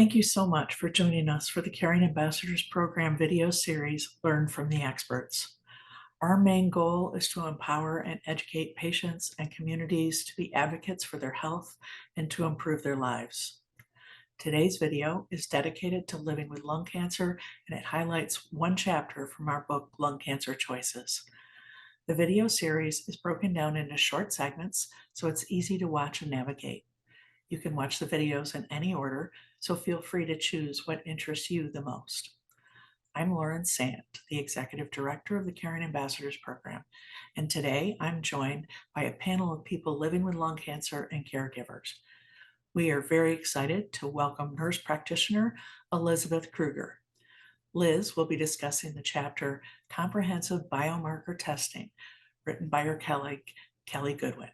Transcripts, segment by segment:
Thank you so much for joining us for the Caring Ambassadors Program video series, Learn from the Experts. Our main goal is to empower and educate patients and communities to be advocates for their health and to improve their lives. Today's video is dedicated to living with lung cancer, and it highlights one chapter from our book, Lung Cancer Choices. The video series is broken down into short segments, so it's easy to watch and navigate. You can watch the videos in any order, so feel free to choose what interests you the most. I'm Lauren Sant, the Executive Director of the Caring Ambassadors Program, and today I'm joined by a panel of people living with lung cancer and caregivers. We are very excited to welcome nurse practitioner Elizabeth Krueger. Liz will be discussing the chapter Comprehensive Biomarker Testing, written by her colleague, Kelly Goodwin.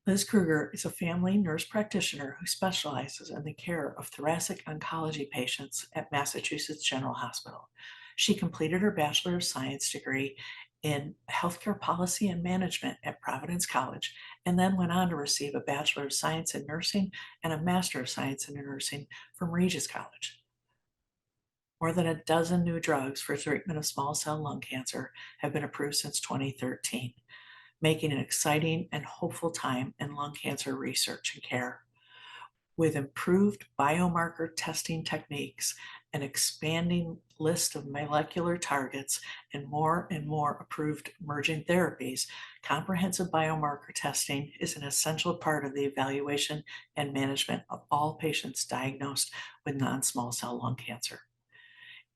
Liz Krueger is a family nurse practitioner who specializes in the care of thoracic oncology patients at Massachusetts General Hospital. She completed her Bachelor of Science degree in Healthcare Policy and Management at Providence College, and then went on to receive a Bachelor of Science in Nursing and a Master of Science in Nursing from Regis College. More than a dozen new drugs for treatment of small cell lung cancer have been approved since 2013. Making an exciting and hopeful time in lung cancer research and care. With improved biomarker testing techniques, an expanding list of molecular targets, and more approved emerging therapies, comprehensive biomarker testing is an essential part of the evaluation and management of all patients diagnosed with non-small cell lung cancer.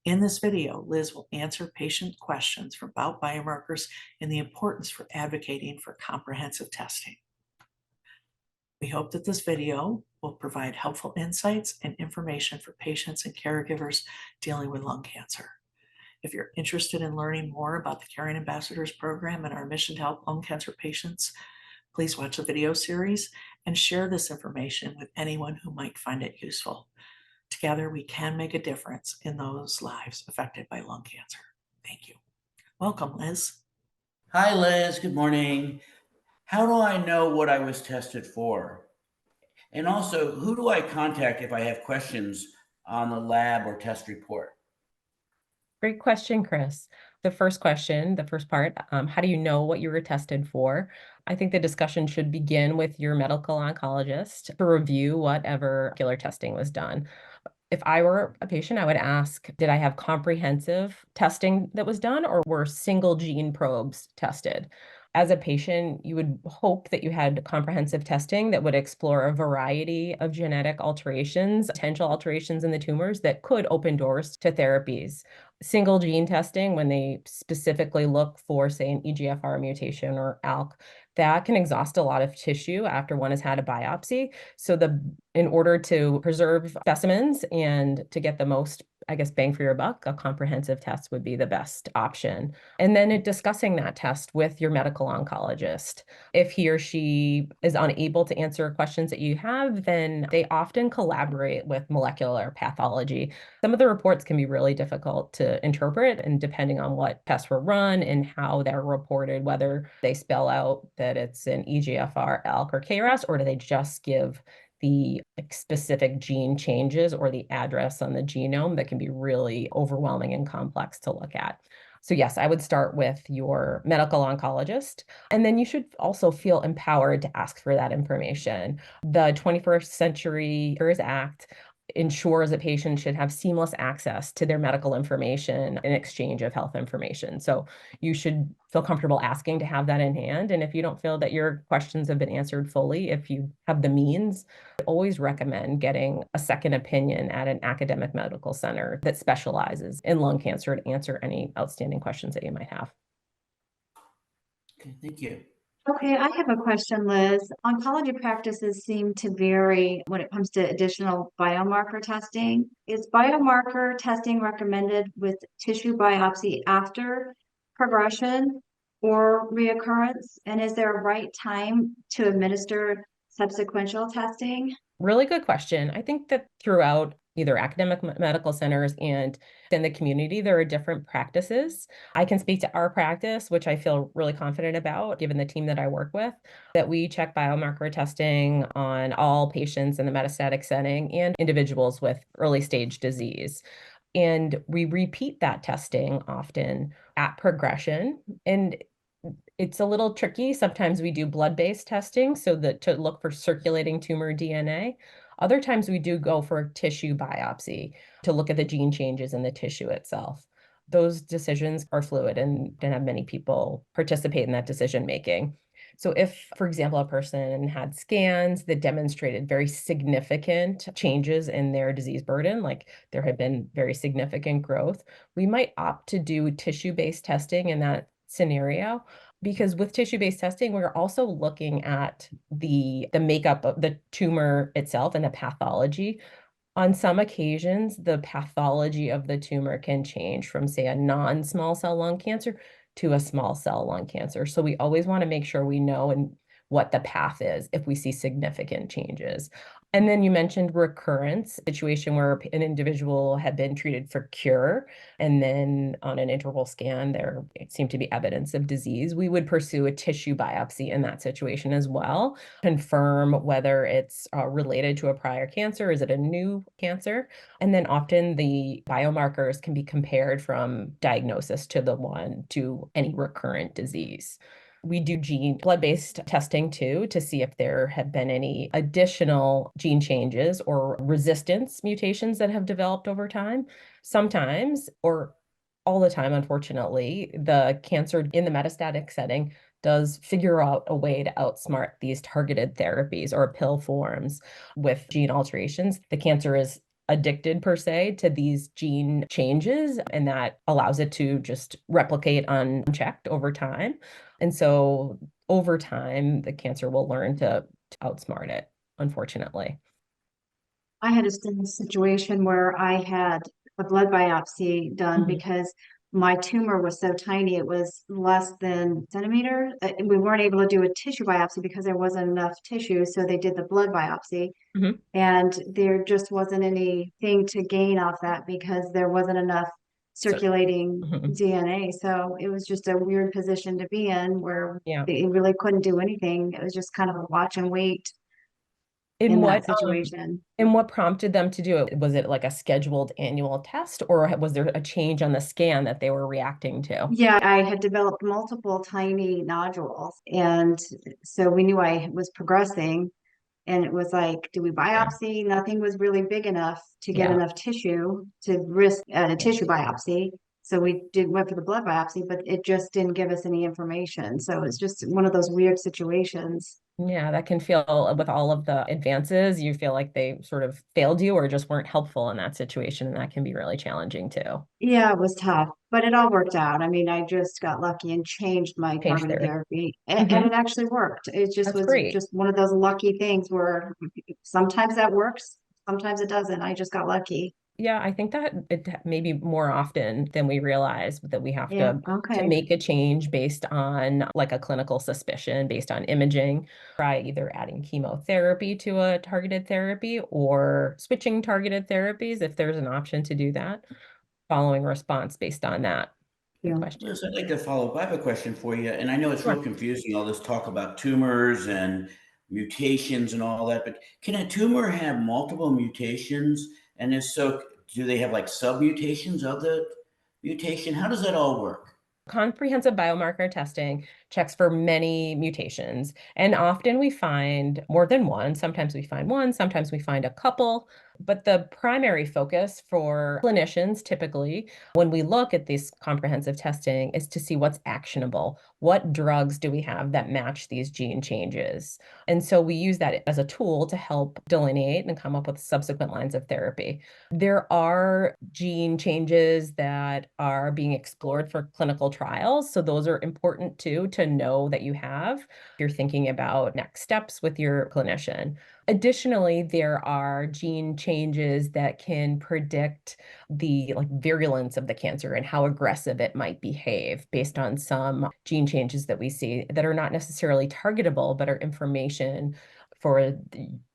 In this video, Liz will answer patient questions about biomarkers and the importance for advocating for comprehensive testing. We hope that this video will provide helpful insights and information for patients and caregivers dealing with lung cancer. If you're interested in learning more about the Caring Ambassadors Program and our mission to help lung cancer patients, please watch the video series and share this information with anyone who might find it useful. Together, we can make a difference in those lives affected by lung cancer. Thank you. Welcome, Liz. Hi, Liz. Good morning. How do I know what I was tested for? And also, who do I contact if I have questions on the lab or test report? Great question, Chris. The first question, the first part, how do you know what you were tested for? I think the discussion should begin with your medical oncologist to review whatever molecular testing was done. If I were a patient, I would ask, did I have comprehensive testing that was done, or were single gene probes tested? As a patient, you would hope that you had comprehensive testing that would explore a variety of genetic alterations, potential alterations in the tumors that could open doors to therapies. Single gene testing, when they specifically look for, say, an EGFR mutation or ALK, that can exhaust a lot of tissue after one has had a biopsy. So in order to preserve specimens and to get the most, bang for your buck, a comprehensive test would be the best option. And then discussing that test with your medical oncologist. If he or she is unable to answer questions that you have, then they often collaborate with molecular pathology. Some of the reports can be really difficult to interpret, and depending on what tests were run and how they're reported, whether they spell out that it's an EGFR, ALK, or KRAS, or do they just give the specific gene changes or the address on the genome, that can be really overwhelming and complex to look at. So yes, I would start with your medical oncologist, and then you should also feel empowered to ask for that information. The 21st Century Cures Act ensures that patients should have seamless access to their medical information and exchange of health information. So you should feel comfortable asking to have that in hand. And if you don't feel that your questions have been answered fully, if you have the means, I always recommend getting a second opinion at an academic medical center that specializes in lung cancer to answer any outstanding questions that you might have. Okay, thank you. Okay, I have a question, Liz. Oncology practices seem to vary when it comes to additional biomarker testing. Is biomarker testing recommended with tissue biopsy after progression or reoccurrence? And is there a right time to administer subsequential testing? Really good question. I think that throughout either academic medical centers and in the community, there are different practices. I can speak to our practice, which I feel really confident about, given the team that I work with, that we check biomarker testing on all patients in the metastatic setting and individuals with early stage disease. And we repeat that testing often at progression. And it's a little tricky. Sometimes we do blood-based testing so that to look for circulating tumor DNA. Other times we do go for tissue biopsy to look at the gene changes in the tissue itself. Those decisions are fluid and have many people participate in that decision making. So if, for example, a person had scans that demonstrated very significant changes in their disease burden, like there had been very significant growth, we might opt to do tissue-based testing in that scenario. Because with tissue-based testing, we're also looking at the makeup of the tumor itself and the pathology. On some occasions, the pathology of the tumor can change from, say, a non-small cell lung cancer to a small cell lung cancer. So we always want to make sure we know and what the path is if we see significant changes. And then you mentioned recurrence, situation where an individual had been treated for cure, and then on an interval scan, there seemed to be evidence of disease. We would pursue a tissue biopsy in that situation as well, confirm whether it's related to a prior cancer, is it a new cancer? And then often the biomarkers can be compared from diagnosis to any recurrent disease. We do blood-based testing too to see if there have been any additional gene changes or resistance mutations that have developed over time. Sometimes, or all the time, unfortunately, the cancer in the metastatic setting does figure out a way to outsmart these targeted therapies or pill forms with gene alterations. The cancer is addicted per se to these gene changes, and that allows it to just replicate unchecked over time. And so over time, the cancer will learn to outsmart it, unfortunately. I had a situation where I had a blood biopsy done Mhm. because my tumor was so tiny, it was less than centimeter. We weren't able to do a tissue biopsy because there wasn't enough tissue, so they did the blood biopsy. Mhm. And there just wasn't anything to gain off that because there wasn't enough So, circulating mhm. DNA. So it was just a weird position to be in where Yeah. they really couldn't do anything. It was just kind of a watch and wait In in that what situation. and what prompted them to do it? Was it like a scheduled annual test, or was there a change on the scan that they were reacting to? Yeah, I had developed multiple tiny nodules. And so we knew I was progressing. And it was like, do we Yeah. biopsy? Nothing was really big enough to get Yeah. enough tissue to risk a Yeah. tissue biopsy. So we went for the blood biopsy, but it just didn't give us any information. So it's just one of those weird situations. Yeah, that can feel with all of the advances, you feel like they sort of failed you or just weren't helpful in that situation. And that can be really challenging too. Yeah, it was tough, but it all worked out. I mean, I just got lucky and changed my Change targeted theory. therapy, and Hmm. it actually worked. It just That's was great. just one of those lucky things where sometimes that works, sometimes it doesn't. I just got lucky. Yeah, I think that it maybe more often than we realize that we have Yeah, to okay. make a change based on like a clinical suspicion, based on imaging, try either adding chemotherapy to a targeted therapy or switching targeted therapies if there's an option to do that, following response based on that. Good Yeah. question. Liz, I'd like to follow up. I have a question for you, and I know it's real Sure. confusing, all this talk about tumors and mutations and all that, but can a tumor have multiple mutations? And if so, do they have like submutations of the mutation? How does that all work? Comprehensive biomarker testing checks for many mutations, and often we find more than one. Sometimes we find one, sometimes we find a couple. But the primary focus for clinicians, typically, when we look at this comprehensive testing, is to see what's actionable. What drugs do we have that match these gene changes? And so we use that as a tool to help delineate and come up with subsequent lines of therapy. There are gene changes that are being explored for clinical trials. So those are important too to know that you have if you're thinking about next steps with your clinician. Additionally, there are gene changes that can predict the virulence of the cancer and how aggressive it might behave based on some gene changes that we see that are not necessarily targetable, but are information for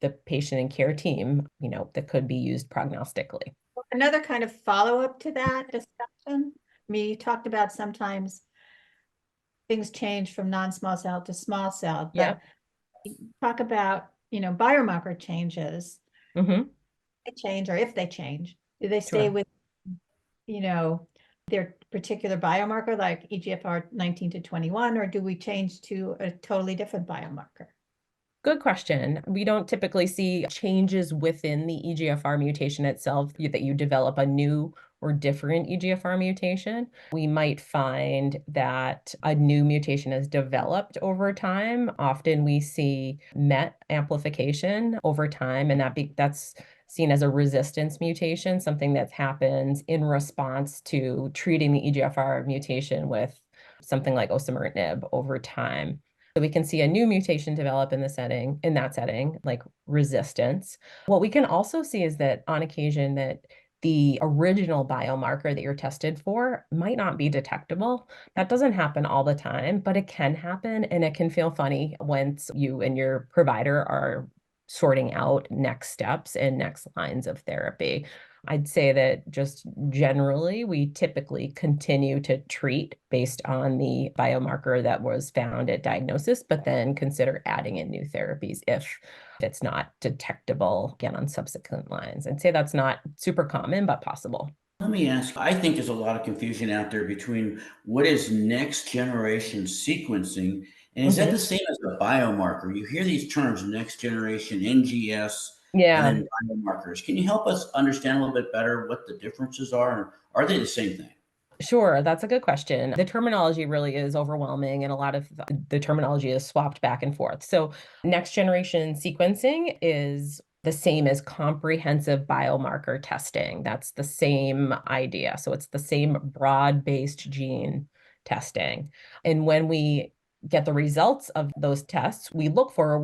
the patient and care team, that could be used prognostically. Another kind of follow-up to that discussion, you talked about sometimes things change from non-small cell to small cell, Yeah. but talk about, biomarker changes. Mm-hmm. They change, or if they change, do they stay Sure. with, their particular biomarker, like EGFR 19 to 21, or do we change to a totally different biomarker? Good question. We don't typically see changes within the EGFR mutation itself that you develop a new or different EGFR mutation. We might find that a new mutation is developed over time. Often we see MET amplification over time, and that's seen as a resistance mutation, something that happens in response to treating the EGFR mutation with something like osimertinib over time. So we can see a new mutation develop in that setting, like resistance. What we can also see is that on occasion that the original biomarker that you're tested for might not be detectable. That doesn't happen all the time, but it can happen, and it can feel funny once you and your provider are sorting out next steps and next lines of therapy. I'd say that just generally, we typically continue to treat based on the biomarker that was found at diagnosis, but then consider adding in new therapies if it's not detectable again on subsequent lines. I'd say that's not super common, but possible. Let me ask, I think there's a lot of confusion out there between what is next generation sequencing, and is that the same as a biomarker? You hear these terms, next generation, NGS, and Yeah. then biomarkers. Can you help us understand a little bit better what the differences are? Or are they the same thing? Sure, that's a good question. The terminology really is overwhelming, and a lot of the terminology is swapped back and forth. So, next generation sequencing is the same as comprehensive biomarker testing. That's the same idea. So, it's the same broad-based gene testing. And when we get the results of those tests, we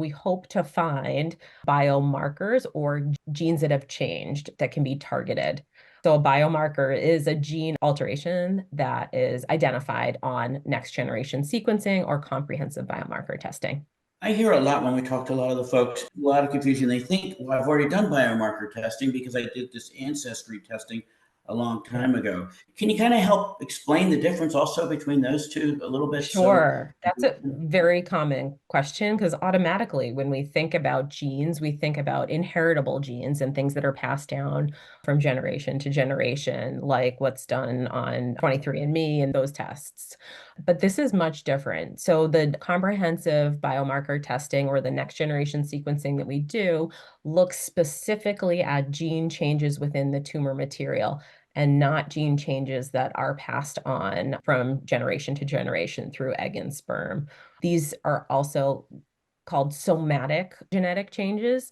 hope to find biomarkers or genes that have changed that can be targeted. So a biomarker is a gene alteration that is identified on next generation sequencing or comprehensive biomarker testing. I hear a lot when we talk to a lot of the folks, a lot of confusion. They think, well, I've already done biomarker testing because I did this ancestry testing a long time ago. Can you kind of help explain the difference also between those two a little bit? Sure. That's a very common question because automatically when we think about genes, we think about inheritable genes and things that are passed down from generation to generation, like what's done on 23andMe and those tests. But this is much different. So the comprehensive biomarker testing or the next generation sequencing that we do looks specifically at gene changes within the tumor material and not gene changes that are passed on from generation to generation through egg and sperm. These are also called somatic genetic changes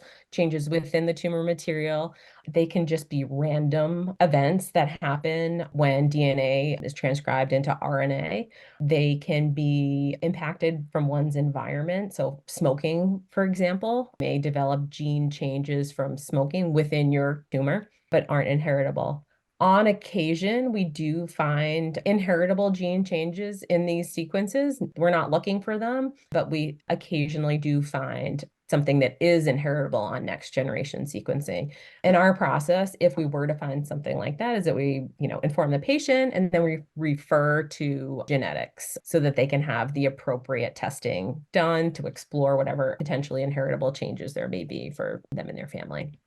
within the tumor material. They can just be random events that happen when DNA is transcribed into RNA. They can be impacted from one's environment. So smoking, for example, may develop gene changes from smoking within your tumor, but aren't inheritable. On occasion, we do find inheritable gene changes in these sequences. We're not looking for them, but we occasionally do find something that is inheritable on next generation sequencing. In our process, if we were to find something like that, is that we, inform the patient and then we refer to genetics so that they can have the appropriate testing done to explore whatever potentially inheritable changes there may be for them and their family.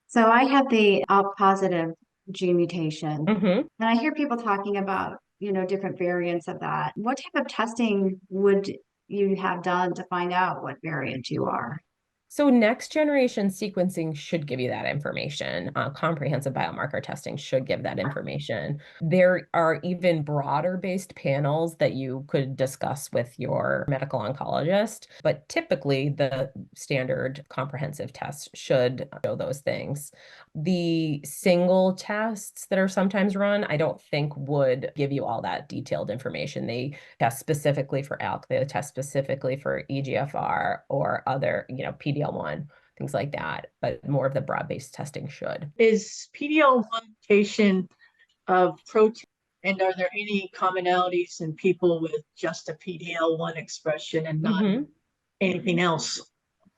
So I have the ALK positive gene mutation, Mm-hmm. and I hear people talking about, different variants of that. What type of testing would you have done to find out what variant you are? So next generation sequencing should give you that information. Comprehensive biomarker testing should give that information. There are even broader based panels that you could discuss with your medical oncologist, but typically the standard comprehensive tests should show those things. The single tests that are sometimes run, I don't think would give you all that detailed information. They test specifically for ALK, they test specifically for EGFR or other, PD-L1, things like that, but more of the broad-based testing should. Is PD-L1 mutation of protein, and are there any commonalities in people with just a PD-L1 expression and not anything else?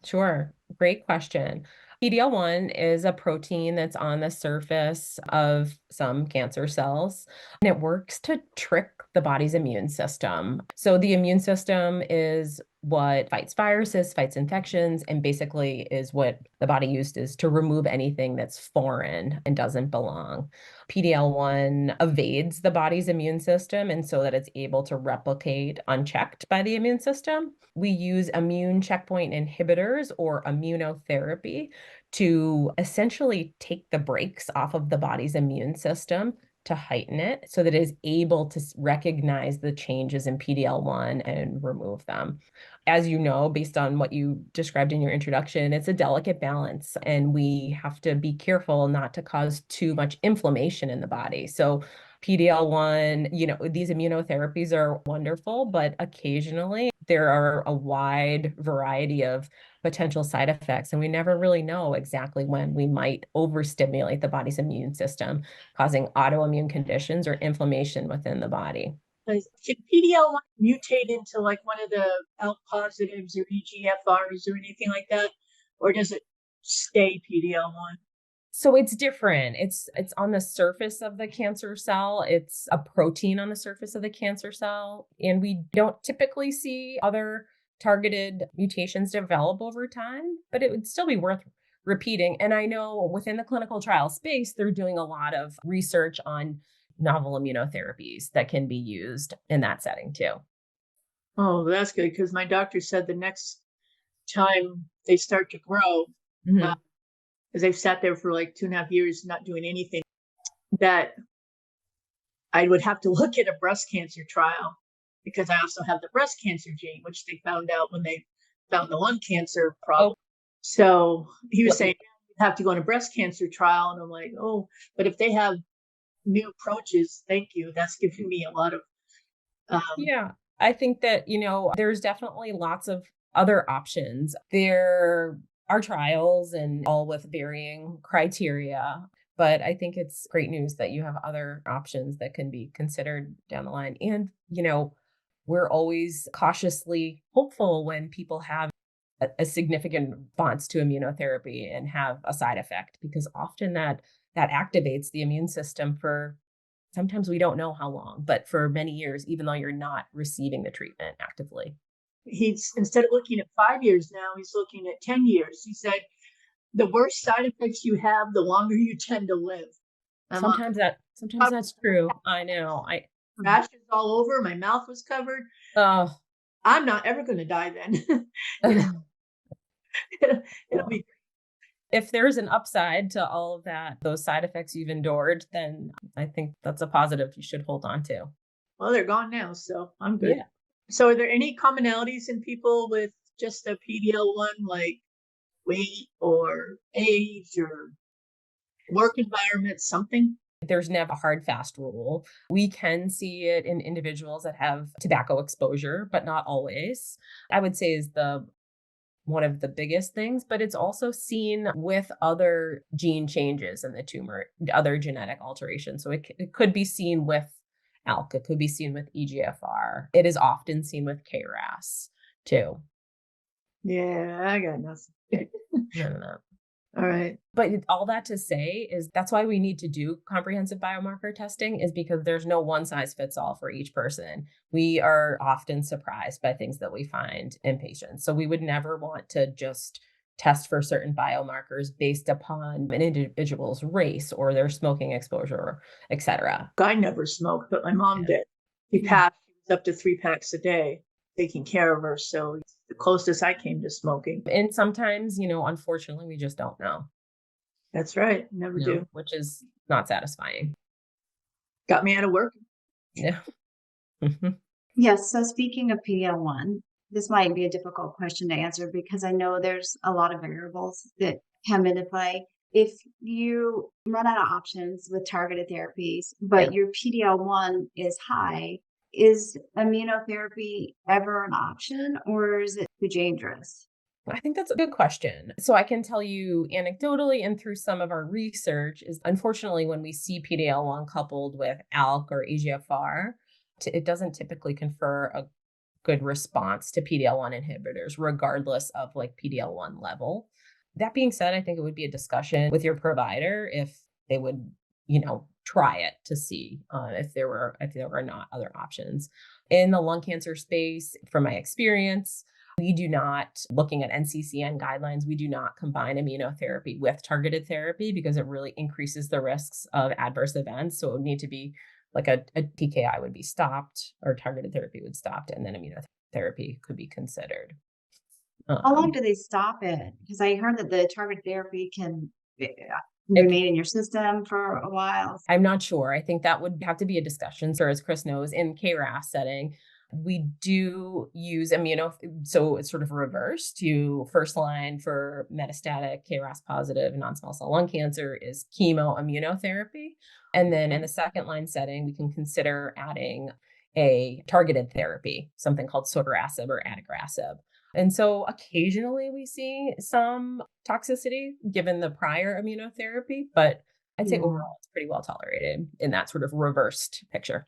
Sure. Great question. PD-L1 is a protein that's on the surface of some cancer cells, and it works to trick the body's immune system. So the immune system is what fights viruses, fights infections, and basically is what the body uses to remove anything that's foreign and doesn't belong. PD-L1 evades the body's immune system, and so that it's able to replicate unchecked by the immune system. We use immune checkpoint inhibitors or immunotherapy to essentially take the brakes off of the body's immune system to heighten it so that it is able to recognize the changes in PD-L1 and remove them. As you know, based on what you described in your introduction, it's a delicate balance, and we have to be careful not to cause too much inflammation in the body. So PD-L1, these immunotherapies are wonderful, but occasionally there are a wide variety of potential side effects, and we never really know exactly when we might overstimulate the body's immune system, causing autoimmune conditions or inflammation within the body. Should PD-L1 mutate into like one of the ALK positives or EGFRs or anything like that? Or does it stay PD-L1? So it's different. It's on the surface of the cancer cell. It's a protein on the surface of the cancer cell. And we don't typically see other targeted mutations develop over time, but it would still be worth repeating. And I know within the clinical trial space, they're doing a lot of research on novel immunotherapies that can be used in that setting too. Oh, that's good, because my doctor said the next time they start to grow, Mhm. because they've sat there for like 2.5 years not doing anything, that I would have to look at a breast cancer trial because I also have the breast cancer gene, which they found out when they found the lung cancer problem. So he was saying you have to go on a breast cancer trial, and I'm like, oh, but if they have new approaches, thank you. That's giving me a lot of Yeah, I think that, there's definitely lots of other options. There are trials and all with varying criteria, but I think it's great news that you have other options that can be considered down the line. And, we're always cautiously hopeful when people have a significant response to immunotherapy and have a side effect, because often that activates the immune system for sometimes we don't know how long, but for many years, even though you're not receiving the treatment actively. he's, instead of looking at 5 years now, he's looking at 10 years. He said the worse side effects you have, the longer you tend to live. Sometimes that's true. I know. Rashes all over, my mouth was covered. Oh, I'm not ever going to die then. It'll be. if there's an upside to all of that, those side effects you've endured, then I think that's a positive you should hold on to. Well, they're gone now, so I'm good. Yeah. So are there any commonalities in people with just a PD-L1, like weight or age or work environment, something? There's never a hard, fast rule. We can see it in individuals that have tobacco exposure, but not always. I would say is one of the biggest things, but it's also seen with other gene changes in the tumor, other genetic alterations. So it could be seen with ALK, it could be seen with EGFR. It is often seen with KRAS too. Yeah, I got nothing. No. All right. But all that to say is that's why we need to do comprehensive biomarker testing, is because there's no one size fits all for each person. We are often surprised by things that we find in patients. So we would never want to just test for certain biomarkers based upon an individual's race or their smoking exposure, et cetera. I never smoked, but my mom did. She passed. She was up to 3 packs a day, taking care of her. So it's the closest I came to smoking. And sometimes, unfortunately, we just don't know. That's right. Never do. Which is not satisfying. Got me out of work. Yeah. Yes, so speaking of PD-L1, this might be a difficult question to answer because I know there's a lot of variables that come into play. If you run out of options with targeted therapies, but your PD-L1 is high, is immunotherapy ever an option, or is it too dangerous? I think that's a good question. So I can tell you anecdotally and through some of our research is unfortunately when we see PD-L1 coupled with ALK or EGFR, it doesn't typically confer a good response to PD-L1 inhibitors, regardless of like PD-L1 level. That being said, I think it would be a discussion with your provider if they would, try it to see if there were not other options. In the lung cancer space, from my experience, we do not, looking at NCCN guidelines, we do not combine immunotherapy with targeted therapy because it really increases the risks of adverse events. So it would need to be like a TKI would be stopped or targeted therapy would stop, and then immunotherapy could be considered. How long do they stop it? Because I heard that the targeted therapy can remain in your system for a while. I'm not sure. I think that would have to be a discussion. So as Chris knows, in KRAS setting, we do use so it's sort of reversed to first line for metastatic KRAS positive non-small cell lung cancer is chemo immunotherapy. And then in the second line setting, we can consider adding a targeted therapy, something called sotorasib or adagrasib. And so occasionally we see some toxicity given the prior immunotherapy, but I'd say overall it's pretty well tolerated in that sort of reversed picture.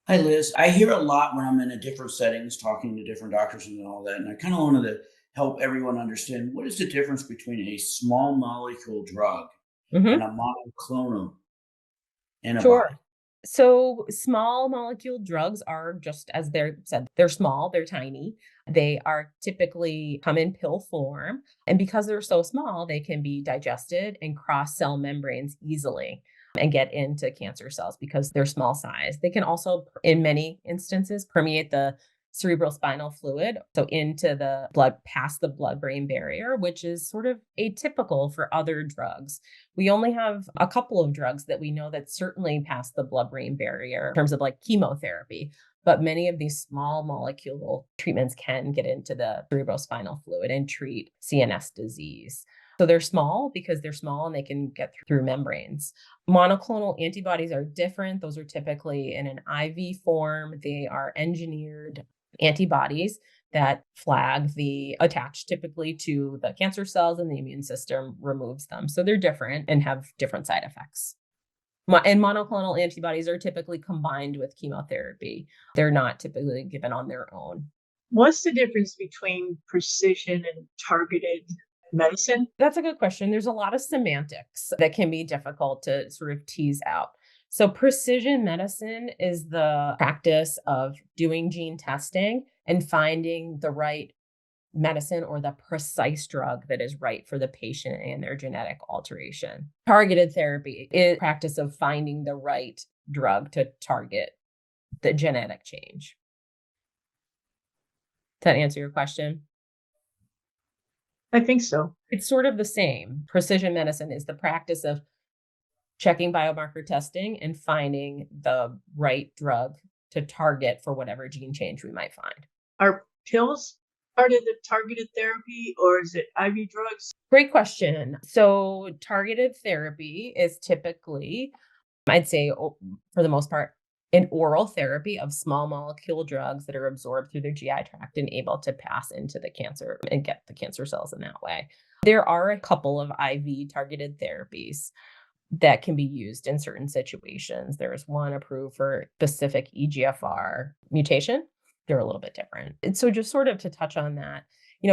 Hi, Liz. I hear a lot when I'm in a different settings, talking to different doctors and all that. And I kind of wanted to help everyone understand what is the difference between a small molecule drug and a monoclonal antibody. Sure. So small molecule drugs are just as they're said, they're small, they're tiny. They are typically come in pill form. And because they're so small, they can be digested and cross cell membranes easily and get into cancer cells because they're small size. They can also, in many instances, permeate the cerebral spinal fluid, so into the blood, past the blood-brain barrier, which is sort of atypical for other drugs. We only have a couple of drugs that we know that certainly pass the blood-brain barrier in terms of like chemotherapy, but many of these small molecule treatments can get into the cerebral spinal fluid and treat CNS disease. So they're small because they're small and they can get through membranes. Monoclonal antibodies are different. Those are typically in an IV form. They are engineered antibodies that attach typically to the cancer cells, and the immune system removes them. So they're different and have different side effects. And monoclonal antibodies are typically combined with chemotherapy. They're not typically given on their own. What's the difference between precision and targeted medicine? That's a good question. There's a lot of semantics that can be difficult to sort of tease out. So precision medicine is the practice of doing gene testing and finding the right medicine or the precise drug that is right for the patient and their genetic alteration. Targeted therapy is the practice of finding the right drug to target the genetic change. Does that answer your question? I think so. It's sort of the same. Precision medicine is the practice of checking biomarker testing and finding the right drug to target for whatever gene change we might find. Are pills part of the targeted therapy, or is it IV drugs? Great question. So targeted therapy is typically, I'd say for the most part, an oral therapy of small molecule drugs that are absorbed through the GI tract and able to pass into the cancer and get the cancer cells in that way. There are a couple of IV targeted therapies that can be used in certain situations. There's one approved for specific EGFR mutation. They're a little bit different. And so just sort of to touch on that,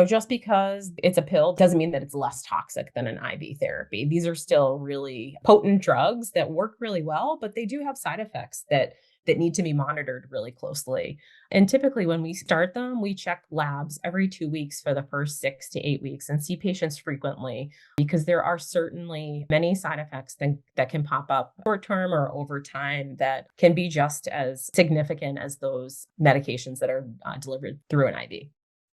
just because it's a pill doesn't mean that it's less toxic than an IV therapy. These are still really potent drugs that work really well, but they do have side effects that need to be monitored really closely. And typically when we start them, we check labs every 2 weeks for the first 6 to 8 weeks and see patients frequently because there are certainly many side effects that can pop up short term or over time that can be just as significant as those medications that are delivered through an IV.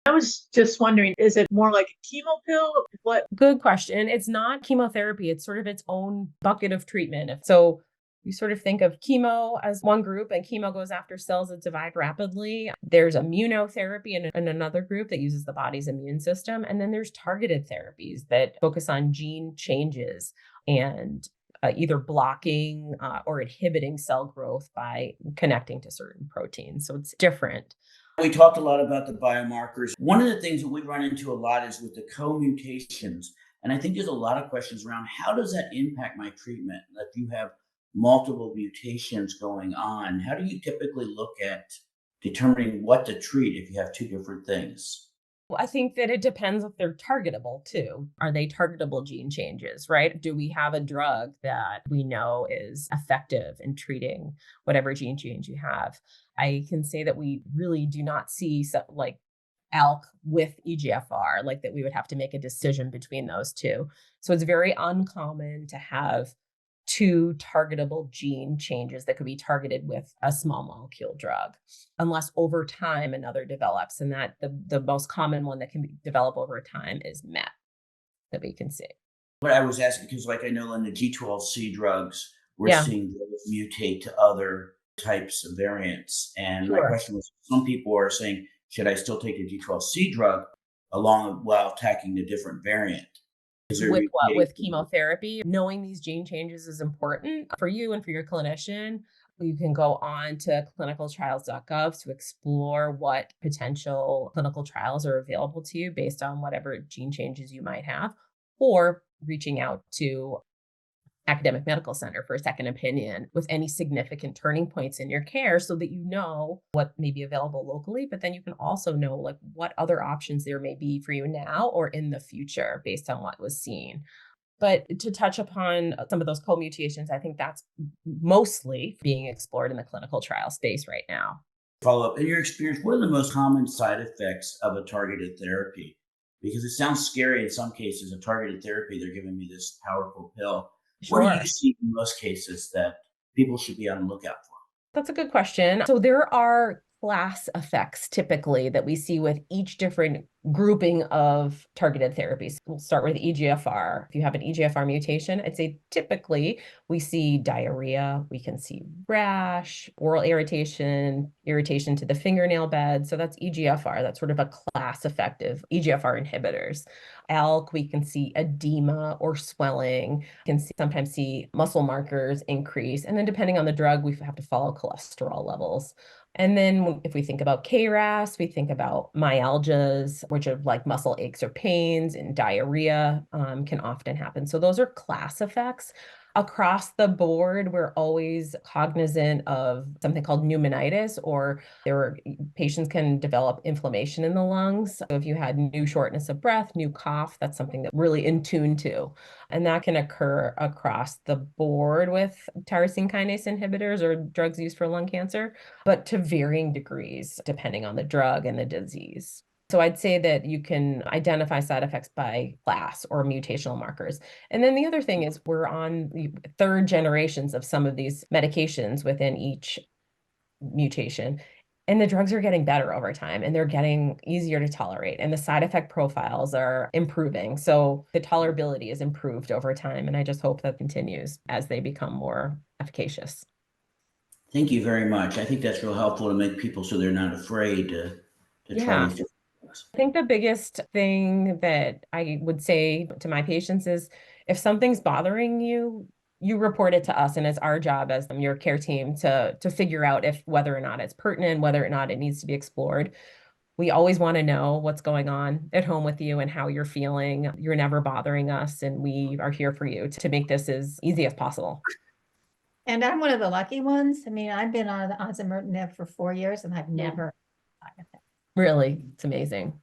I was just wondering, is it more like a chemo pill? What? Good question. It's not chemotherapy. It's sort of its own bucket of treatment. So you sort of think of chemo as one group, and chemo goes after cells that divide rapidly. There's immunotherapy in another group that uses the body's immune system. And then there's targeted therapies that focus on gene changes and either blocking or inhibiting cell growth by connecting to certain proteins. So it's different. We talked a lot about the biomarkers. One of the things that we run into a lot is with the co-mutations. And I think there's a lot of questions around how does that impact my treatment? If you have multiple mutations going on, how do you typically look at determining what to treat if you have two different things? Well, I think that it depends if they're targetable too. Are they targetable gene changes, right? Do we have a drug that we know is effective in treating whatever gene change you have? I can say that we really do not see like ALK with EGFR, like that we would have to make a decision between those two. So it's very uncommon to have two targetable gene changes that could be targeted with a small molecule drug, unless over time another develops. And that the most common one that can be develop over time is MET that we can see. But I was asking because, like, I know in the G12C drugs, we're Yeah. seeing those mutate to other types of variants. And my Sure. question was, some people are saying, should I still take the G12C drug along while attacking the different variant? Is there With what? With mutation? chemotherapy, knowing these gene changes is important for you and for your clinician. You can go on to clinicaltrials.gov to explore what potential clinical trials are available to you based on whatever gene changes you might have, or reaching out to academic medical center for a second opinion with any significant turning points in your care so that you know what may be available locally, but then you can also know like what other options there may be for you now or in the future based on what was seen. But to touch upon some of those co-mutations, I think that's mostly being explored in the clinical trial space right now. Follow up. In your experience, what are the most common side effects of a targeted therapy? Because it sounds scary in some cases, a targeted therapy, they're giving me this powerful pill. What do Sure. you see in most cases that people should be on the lookout for? That's a good question. So there are class effects typically that we see with each different grouping of targeted therapies. We'll start with EGFR. If you have an EGFR mutation, I'd say typically we see diarrhea, we can see rash, oral irritation, irritation to the fingernail bed. So that's EGFR. That's sort of a class effective EGFR inhibitors. ALK, we can see edema or swelling, can sometimes see muscle markers increase. And then depending on the drug, we have to follow cholesterol levels. And then if we think about KRAS, we think about myalgias, which are like muscle aches or pains, and diarrhea can often happen. So those are class effects. Across the board, we're always cognizant of something called pneumonitis, or patients can develop inflammation in the lungs. So if you had new shortness of breath, new cough, that's something that we're really in tune to. And that can occur across the board with tyrosine kinase inhibitors or drugs used for lung cancer, but to varying degrees depending on the drug and the disease. So I'd say that you can identify side effects by class or mutational markers. And then the other thing is we're on the third generations of some of these medications within each mutation. And the drugs are getting better over time and they're getting easier to tolerate and the side effect profiles are improving. So the tolerability is improved over time. And I just hope that continues as they become more efficacious. Thank you very much. I think that's real helpful to make people so they're not afraid to try Yeah. these different things. I think the biggest thing that I would say to my patients is if something's bothering you, you report it to us. And it's our job as your care team to figure out if whether or not it's pertinent, whether or not it needs to be explored. We always want to know what's going on at home with you and how you're feeling. You're never bothering us, and we are here for you to make this as easy as possible. And I'm one of the lucky ones. I mean, I've been on osimertinib for 4 years and I've never. Really, it's amazing.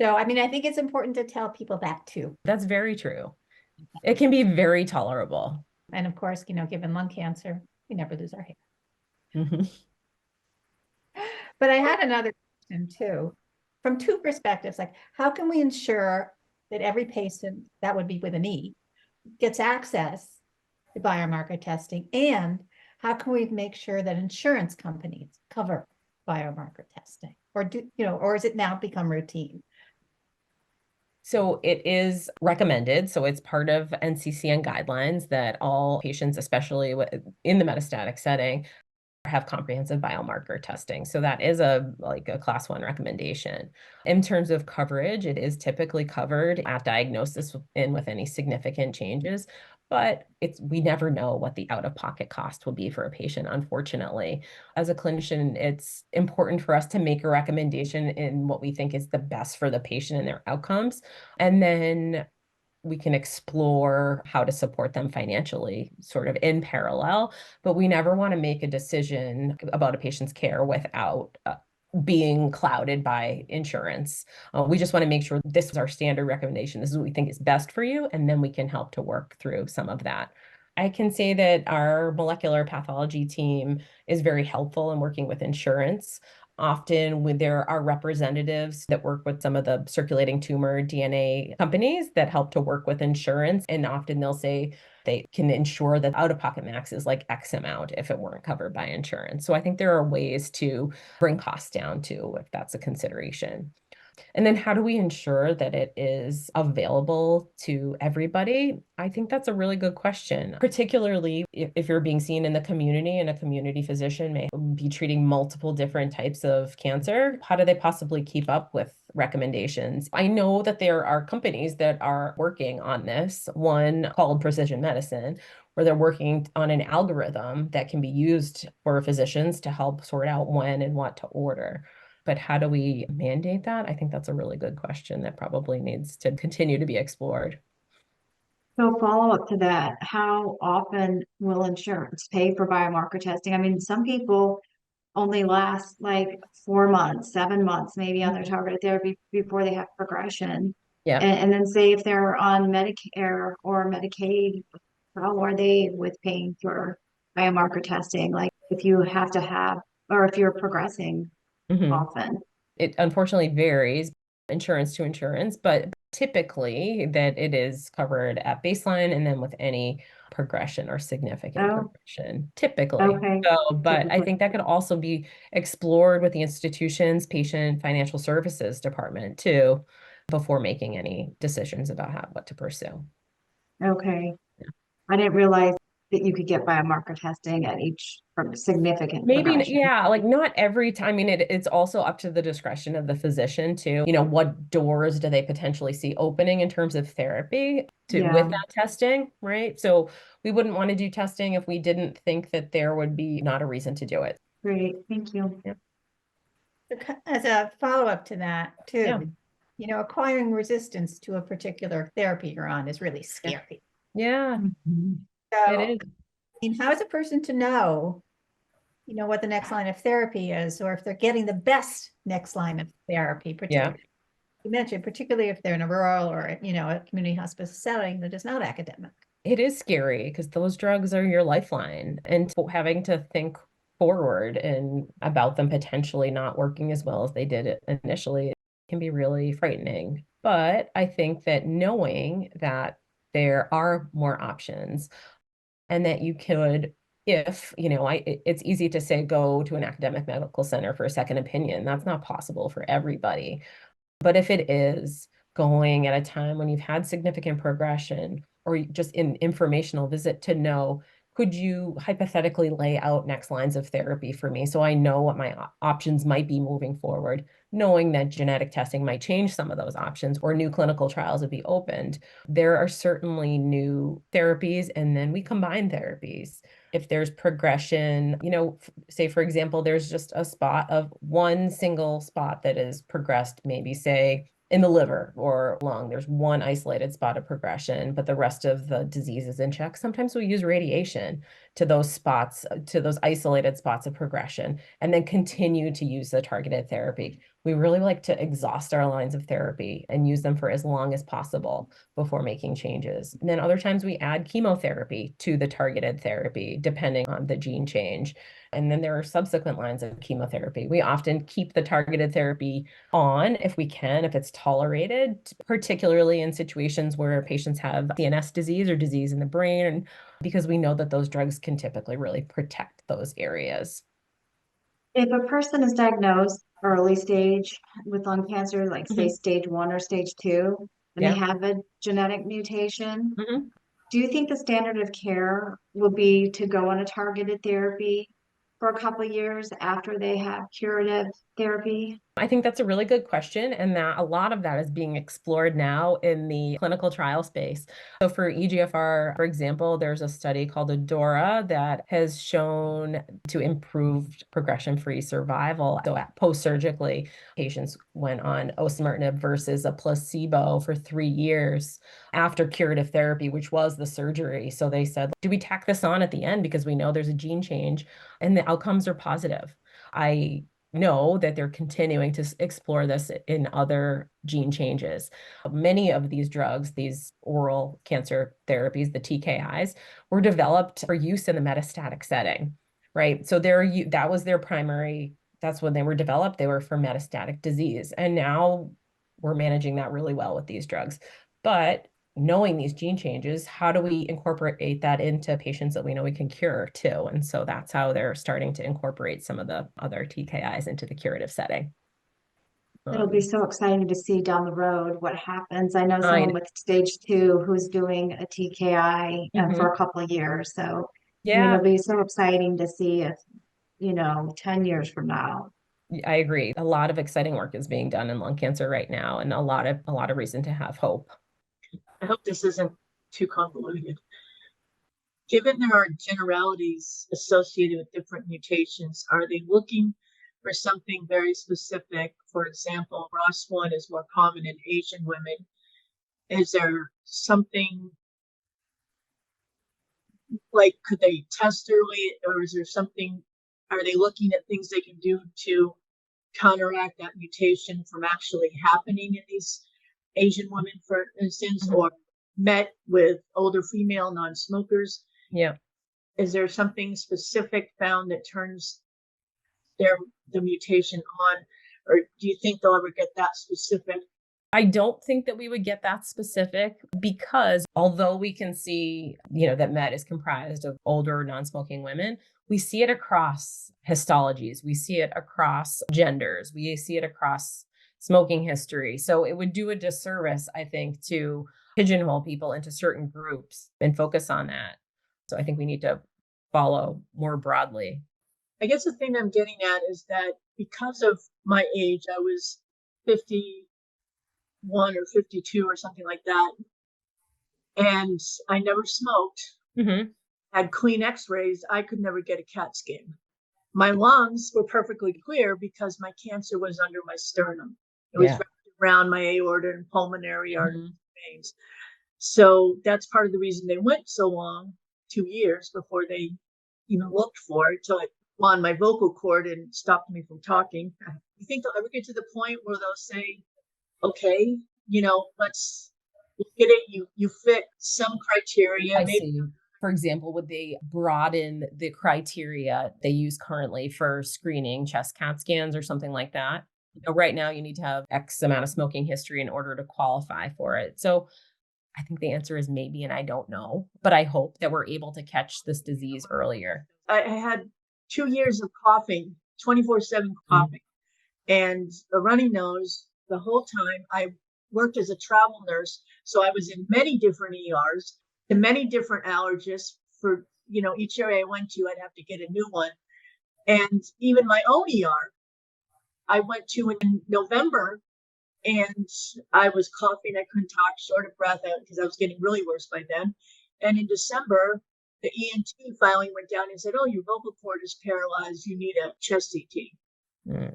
So, I mean, I think it's important to tell people that too. That's very true. It can be very tolerable. And of course, given lung cancer, we never lose our hair. Mhm. But I had another question too, from two perspectives, like how can we ensure that every patient, that would be with an E, gets access to biomarker testing? And how can we make sure that insurance companies cover biomarker testing? Or or is it now become routine? So it is recommended. So it's part of NCCN guidelines that all patients, especially in the metastatic setting, have comprehensive biomarker testing. So that is a class 1 recommendation. In terms of coverage, it is typically covered at diagnosis and with any significant changes, but we never know what the out-of-pocket cost will be for a patient, unfortunately. As a clinician, it's important for us to make a recommendation in what we think is the best for the patient and their outcomes. And then we can explore how to support them financially, sort of in parallel, but we never want to make a decision about a patient's care without being clouded by insurance. We just want to make sure this is our standard recommendation. This is what we think is best for you, and then we can help to work through some of that. I can say that our molecular pathology team is very helpful in working with insurance. Often when there are representatives that work with some of the circulating tumor DNA companies that help to work with insurance, and often they'll say they can ensure that out-of-pocket max is like X amount if it weren't covered by insurance. So I think there are ways to bring costs down too, if that's a consideration. And then how do we ensure that it is available to everybody? I think that's a really good question, particularly if you're being seen in the community and a community physician may be treating multiple different types of cancer. How do they possibly keep up with recommendations? I know that there are companies that are working on this, one called Precision Medicine, where they're working on an algorithm that can be used for physicians to help sort out when and what to order. But how do we mandate that? I think that's a really good question that probably needs to continue to be explored. So follow up to that, how often will insurance pay for biomarker testing? I mean, some people only last like 4 months, 7 months, maybe on their targeted therapy before they have progression. Yeah. And then say if they're on Medicare or Medicaid, how are they with paying for biomarker testing? Like if you have to have, or if you're progressing often. It unfortunately varies insurance to insurance, but typically that it is covered at baseline and then with any progression or significant progression, typically. Okay. So, but I think that could also be explored with the institution's patient financial services department too, before making any decisions about what to pursue. Okay. I didn't realize that you could get biomarker testing at each significant Maybe, progression. yeah, like not every time. I mean, it's also up to the discretion of the physician too. What doors do they potentially see opening in terms of therapy with that testing, right? So we wouldn't want to do testing if we didn't think that there would be not a reason to do it. Great, thank you. Yeah. As a follow-up to that too, Yeah. acquiring resistance to a particular therapy you're on is really scary. Yeah, So, it is. I mean, how is a person to know, what the next line of therapy is, or if they're getting the best next line of therapy, particularly, you mentioned, particularly if they're in a rural or, a community hospice setting that is not academic. It is scary because those drugs are your lifeline, and having to think forward and about them potentially not working as well as they did initially can be really frightening. But I think that knowing that there are more options and that you could, if, it's easy to say, go to an academic medical center for a second opinion. That's not possible for everybody. But if it is, going at a time when you've had significant progression or just an informational visit to know, could you hypothetically lay out next lines of therapy for me so I know what my options might be moving forward, knowing that genetic testing might change some of those options or new clinical trials would be opened. There are certainly new therapies, and then we combine therapies. If there's progression, say, for example, there's just a spot of one single spot that is progressed, maybe say in the liver or lung, there's one isolated spot of progression, but the rest of the disease is in check. Sometimes we use radiation to those spots, to those isolated spots of progression, and then continue to use the targeted therapy. We really like to exhaust our lines of therapy and use them for as long as possible before making changes. And then other times we add chemotherapy to the targeted therapy, depending on the gene change. And then there are subsequent lines of chemotherapy. We often keep the targeted therapy on if we can, if it's tolerated, particularly in situations where patients have CNS disease or disease in the brain, because we know that those drugs can typically really protect those areas. If a person is diagnosed early stage with lung cancer, like say stage 1 or stage 2, and they have a genetic mutation, do you think the standard of care will be to go on a targeted therapy for a couple of years after they have curative therapy? I think that's a really good question, and that a lot of that is being explored now in the clinical trial space. So for EGFR, for example, there's a study called ADORA that has shown to improve progression-free survival. So post-surgically, patients went on osimertinib versus a placebo for 3 years after curative therapy, which was the surgery. So they said, do we tack this on at the end because we know there's a gene change and the outcomes are positive? I know that they're continuing to explore this in other gene changes. Many of these drugs, these oral cancer therapies, the TKIs, were developed for use in the metastatic setting, right? So that was their primary, that's when they were developed, they were for metastatic disease. And now we're managing that really well with these drugs. But knowing these gene changes, how do we incorporate that into patients that we know we can cure too? And so that's how they're starting to incorporate some of the other TKIs into the curative setting. It'll be so exciting to see down the road what happens. I know I someone know. with stage 2 who's doing a TKI for Mhm. a couple of years. So, I mean, Yeah, it'll be so exciting to see if, 10 years from now. I agree. A lot of exciting work is being done in lung cancer right now, and a lot of reason to have hope. I hope this isn't too convoluted. Given there are generalities associated with different mutations, are they looking for something very specific? For example, ROS1 is more common in Asian women. Is there something like, could they test early, or is there something, are they looking at things they can do to counteract that mutation from actually happening in these Asian women, for instance, Mhm. or met with older female non-smokers? Yeah. Is there something specific found that turns the mutation on, or do you think they'll ever get that specific? I don't think that we would get that specific because although we can see, that MET is comprised of older non-smoking women, we see it across histologies, we see it across genders, we see it across smoking history. So it would do a disservice, I think, to pigeonhole people into certain groups and focus on that. So I think we need to follow more broadly. I guess the thing I'm getting at is that because of my age, I was 51 or 52 or something like that, and I never smoked, Mm-hmm. had clean x-rays. I could never get a CAT scan. My lungs were perfectly clear because my cancer was under my sternum. It was Yeah. wrapped around my aorta and pulmonary artery Mhm. veins. So that's part of the reason they went so long, 2 years, before they even looked for it, till it on my vocal cord and stopped me from talking. You think they'll ever get to the point where they'll say, okay, let's get it, you fit some criteria, I maybe. see. For example, would they broaden the criteria they use currently for screening chest CAT scans or something like that? Right now, you need to have X amount of smoking history in order to qualify for it. So I think the answer is maybe, and I don't know, but I hope that we're able to catch this disease earlier. I had 2 years of coughing, 24/7 coughing, and a runny nose the whole time. I worked as a travel nurse, so I was in many different ERs and many different allergists. For each area I went to, I'd have to get a new one. And even my own ER, I went to in November, and I was coughing. I couldn't talk, short of breath, because I was getting really worse by then. And in December, the ENT finally went down and said, "Oh, your vocal cord is paralyzed. You need a chest CT." Mm.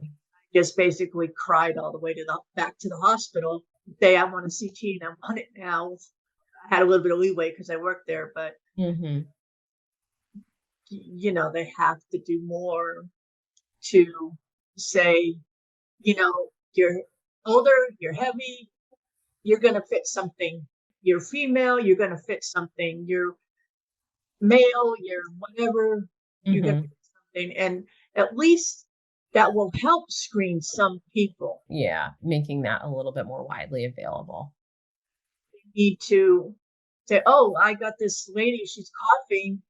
Just basically cried all the way back to the hospital. Say, "I want a CT and I want it now." I had a little bit of leeway because I worked there, but Mm-hmm. they have to do more to say, you're older, you're heavy, you're going to fit something. You're female, you're going to fit something. You're male, you're whatever, you're going to Mm-hmm. fit something. And at least that will help screen some people. Yeah, making that a little bit more widely available. Need to say, "Oh, I got this lady, she's coughing,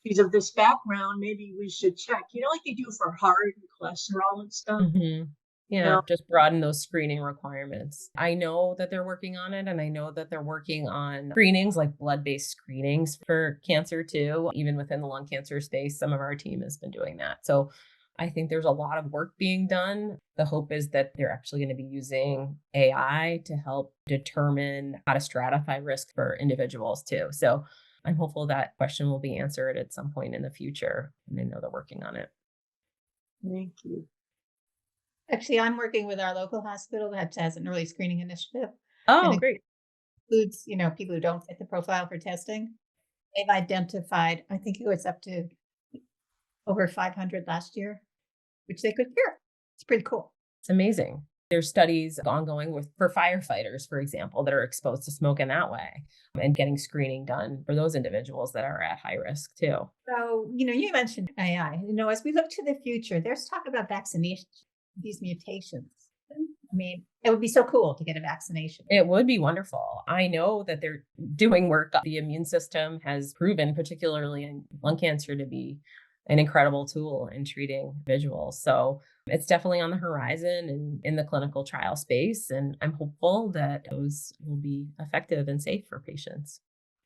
she's of this background, maybe we should check," like they do for heart and cholesterol and stuff. Mm-hmm. Yeah, just broaden those screening requirements. I know that they're working on it, and I know that they're working on screenings like blood-based screenings for cancer too. Even within the lung cancer space, some of our team has been doing that. So I think there's a lot of work being done. The hope is that they're actually going to be using AI to help determine how to stratify risk for individuals too. So I'm hopeful that question will be answered at some point in the future, and I know they're working on it. Thank you. Actually, I'm working with our local hospital that has an early screening initiative. Oh, it great. Includes, people who don't fit the profile for testing. They've identified, I think it was up to over 500 last year, which they could cure. It's pretty cool. It's amazing. There's studies ongoing for firefighters, for example, that are exposed to smoke in that way and getting screening done for those individuals that are at high risk too. So, you mentioned AI. As we look to the future, there's talk about vaccination, these mutations. I mean, it would be so cool to get a vaccination. It would be wonderful. I know that they're doing work. The immune system has proven, particularly in lung cancer, to be an incredible tool in treating individuals. So it's definitely on the horizon and in the clinical trial space. And I'm hopeful that those will be effective and safe for patients.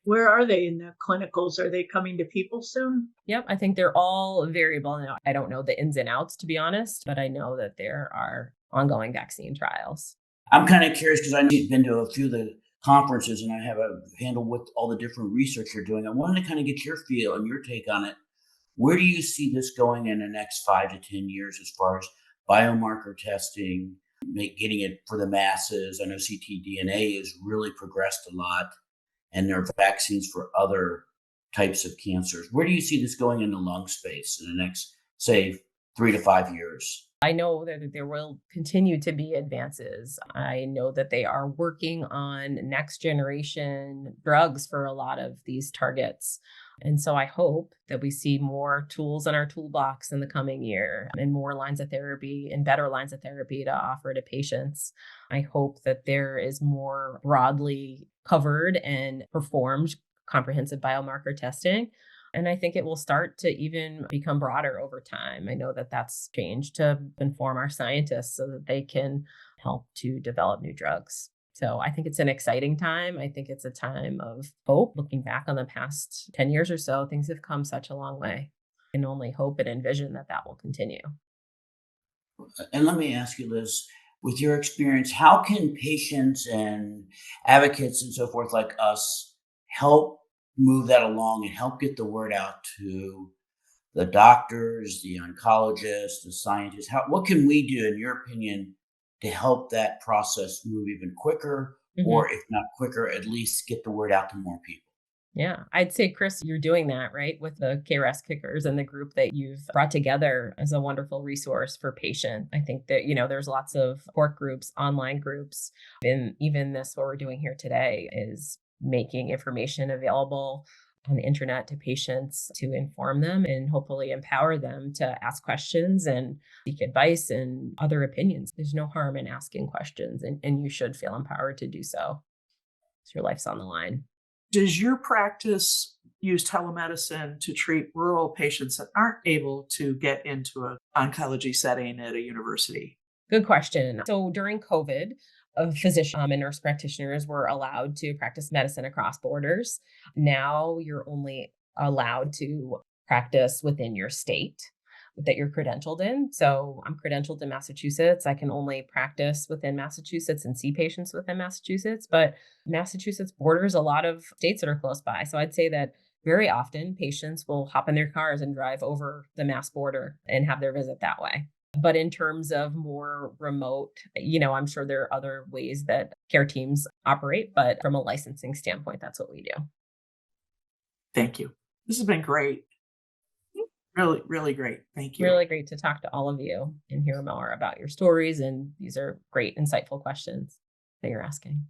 Where are they in the clinicals? Are they coming to people soon? Yep, I think they're all variable. Now, I don't know the ins and outs, to be honest, but I know that there are ongoing vaccine trials. I'm kind of curious because I've been to a few of the conferences and I have a handle with all the different research you're doing. I wanted to kind of get your feel and your take on it. Where do you see this going in the next 5 to 10 years as far as biomarker testing, getting it for the masses? I know ctDNA has really progressed a lot, and there are vaccines for other types of cancers. Where do you see this going in the lung space in the next, say, 3 to 5 years? I know that there will continue to be advances. I know that they are working on next generation drugs for a lot of these targets. And so I hope that we see more tools in our toolbox in the coming year and more lines of therapy and better lines of therapy to offer to patients. I hope that there is more broadly covered and performed comprehensive biomarker testing. And I think it will start to even become broader over time. I know that that's changed to inform our scientists so that they can help to develop new drugs. So I think it's an exciting time. I think it's a time of hope. Looking back on the past 10 years or so, things have come such a long way. I can only hope and envision that that will continue. And let me ask you, Liz, with your experience, how can patients and advocates and so forth like us help move that along and help get the word out to the doctors, the oncologists, the scientists? What can we do, in your opinion, to help that process move even quicker, or if not quicker, at least get the word out to more people? Yeah, I'd say, Chris, you're doing that, right? With the KRAS kickers and the group that you've brought together as a wonderful resource for patients. I think that, there's lots of support groups, online groups, and even this, what we're doing here today is making information available on the internet to patients to inform them and hopefully empower them to ask questions and seek advice and other opinions. There's no harm in asking questions, and you should feel empowered to do so. So your life's on the line. Does your practice use telemedicine to treat rural patients that aren't able to get into an oncology setting at a university? Good question. So during COVID, physicians and nurse practitioners were allowed to practice medicine across borders. Now you're only allowed to practice within your state that you're credentialed in. So I'm credentialed in Massachusetts. I can only practice within Massachusetts and see patients within Massachusetts, but Massachusetts borders a lot of states that are close by. So I'd say that very often patients will hop in their cars and drive over the Mass border and have their visit that way. But in terms of more remote, I'm sure there are other ways that care teams operate, but from a licensing standpoint, that's what we do. Thank you. This has been great. Really, really great. Thank you. Really great to talk to all of you and hear more about your stories. And these are great, insightful questions that you're asking.